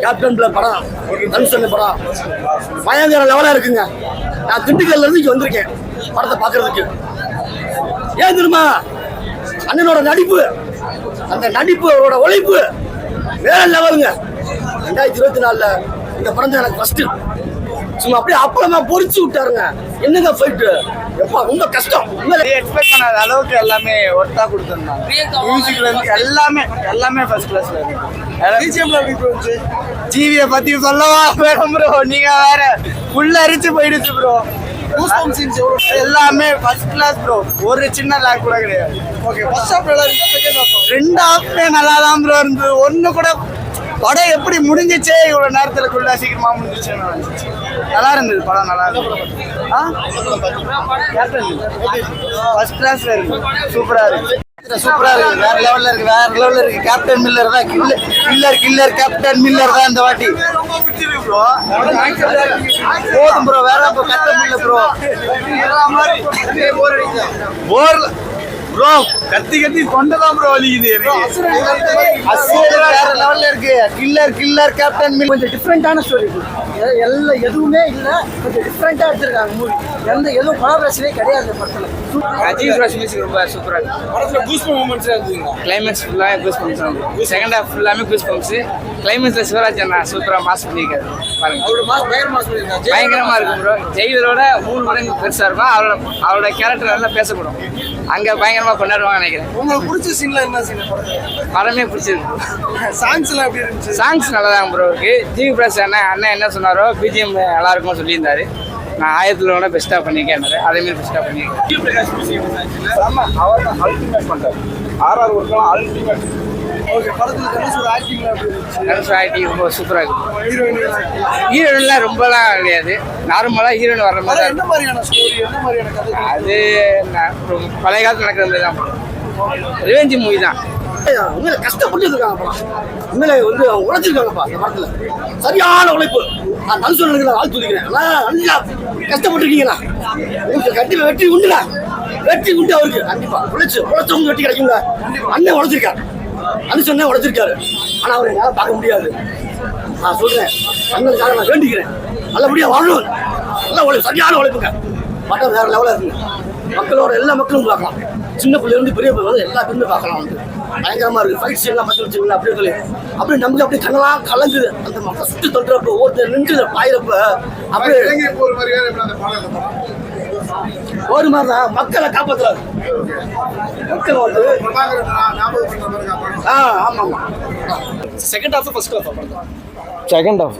Captain படம் தனுஷன் படம் பயங்கர லெவலா இருக்குங்க. நான் திண்டுக்கல்ல இருந்து இங்க வந்திருக்கேன் படத்தை பாக்குறதுக்கு. ஏன் தெரியுமா? அண்ணனோட நடிப்பு, அந்த நடிப்பு, அவரோட உழைப்பு வேற லெவலுங்க. 2024 இந்த படம் தான் எனக்கு ஃபர்ஸ்ட். சும்மா அப்படியே அப்பளமா பொறிச்சு விட்டாருங்க. என்னங்க ஃபைட்டு எப்பா, ரொம்ப கஷ்டம். எக்ஸ்பெக்ட் பண்ணாத அளவுக்கு எல்லாமே ஒர்த்தா கொடுத்துருந்தாங்க. மியூசிக்ல இருந்து எல்லாமே ஃபர்ஸ்ட் கிளாஸ்ல இருக்கு. ஜிவியை பத்தி சொல்லவா வேணும் ப்ரோ? நீங்க வேற உள்ள அரிச்சு போயிடுச்சு ப்ரோ. எல்லாமே ஃபர்ஸ்ட் கிளாஸ் ப்ரோ. ஒரு சின்ன லாக் கூட கிடையாது. ரெண்டு ஹாஃப்மே நல்லா தான் ப்ரோ இருந்து. ஒண்ணு கூட படம் எப்படி முடிஞ்சிச்சே இவ்வளவு நேரத்துக்குள்ள சீக்கிரமா முடிஞ்சிச்சு. நல்லா இருந்தது படம், நல்லா இருந்தது. ஃபர்ஸ்ட் கிளாஸ்ல இருக்கு, சூப்பரா இருக்கு. சூப்பரா இருக்கு, வேற லெவல்ல இருக்கு, வேற லெவல்ல இருக்கு. கேப்டன் மில்லர் தான் கில்லர் கேப்டன் மில்லர் தான் இந்த வாட்டி. போதும் ப்ரோ, வேற கத்த முடியல ப்ரோ. ப்ரோ கத்தி கொண்டதான் ப்ரோ வலிக்குது. வேற லெவல்ல இருக்கு. Killer captain Miller. கொஞ்சம் டிஃப்ரெண்டான ஸ்டோரி, எல்லாம் எதுவுமே இல்லை, கொஞ்சம் டிஃப்ரெண்டா எடுத்திருக்காங்க மூவி. எதுவும் கொலாபரேஷனே கிடையாது படத்துல. அஜித் ராஜ் மியூசிக் ரொம்ப சூப்பரா இருக்கு. படத்துல கூஸ் மூமெண்ட்ஸ் இருந்துங்க. கிளைமேக்ஸ் ஃபுல்லா கூஸ் பம்ப்ஸ். செகண்ட் ஹாஃப் ஃபுல்லாமே கூஸ் பம்ப்ஸ். கிளைமேக்ஸ்ல சிவராஜ் அண்ணா சூப்பரா மாஸ் பண்ணிருக்காரு. பாருங்க, அவரோட மாஸ் பயங்கரமா இருக்கு ப்ரோ. ஜெயிலரோட 3 மடங்கு பெருசா இருக்கும். அவரோட கேரக்டர் நல்லா பேசப்படும். அங்க பயங்கரமா கொண்டாடுவாங்க நினைக்கிறேன். உங்களுக்கு பிடிச்ச சீன்ல என்ன சீன்? படமே பிடிச்சிருக்கு. சாங்ஸ் எல்லாம் எப்படி இருந்துச்சு? சாங்ஸ் நல்லா தான் ப்ரோ இருக்கு. ஜிவி பிரகாஷ் அண்ணன் என்ன சொன்னாரோ, பிஜிஎம் நல்லா இருக்கும்னு சொல்லியிருந்தாரு. நான் 1000 பெஸ்ட்டாக பண்ணியிருக்கேன். அதேமாரி பெஸ்ட்டாக பண்ணியிருக்கேன். ஆமாம், அவர் தான் அல்டிமேட் பண்ணுறாரு. RR ஒர்க்கெல்லாம் அல்டிமேட். ஓகே, படத்தில் தனுஷோட ஆக்டிங் ரொம்ப சூப்பராக இருக்குது. ஹீரோயின்லாம் ரொம்பலாம் கிடையாது, நார்மலாக ஹீரோயின் வர்ற மாதிரி. என்ன மாதிரியான ஸ்டோரி, என்ன மாதிரியான கதை? அது பழைய காலத்தில் நடக்கிற மாதிரி தான். ரிவெஞ்ச் மூவி தான். உண்மையில கஷ்டப்பட்டு இருக்காங்க படம். உண்மையில வந்து அவங்க உழைச்சிருக்காங்கப்பா இந்த படத்துல. சரியான உழைப்பு. நான் தனுஷன் எனக்கு வாழ்த்து சொல்லிக்கிறேன். நல்லா கஷ்டப்பட்டுருக்கீங்களா? உங்களுக்கு கண்டிப்பா வெற்றி உண்டுல. வெற்றி உண்டு அவருக்கு. கண்டிப்பா உழைச்சவங்க வெற்றி கிடைக்குங்க. அண்ணன் உழைச்சிருக்காரு, தனுஷன் உழைச்சிருக்காரு. ஆனா அவரை என்னால் பார்க்க முடியாது. நான் சொல்றேன், அண்ணனுக்காக நான் வேண்டிக்கிறேன். நல்லபடியா வாழணும். நல்லா உழைப்பு, சரியான உழைப்புங்க. படம் வேற லெவலா இருக்குங்க. மக்களோட எல்லா மக்களும் பார்க்கலாம். சின்ன பிள்ளைல இருந்து பெரிய பிள்ளை எல்லா பேருமே பார்க்கலாம். வந்து பயங்கரமா இருக்கு. ஃபைட் சீன்லாம் பார்த்து வச்சுக்கலாம். அப்படியே நமக்கு அப்படியே கண்ணெல்லாம் கலங்குது. அந்த மக்கள் சுற்றி தொட்டுறப்ப ஒருத்தர் நின்று பாயிரப்ப அப்படியே ஒரு மாதிரி தான் மக்களை காப்பாற்றுறாரு. மக்கள் வந்து ஆமா. Second half first half. Second half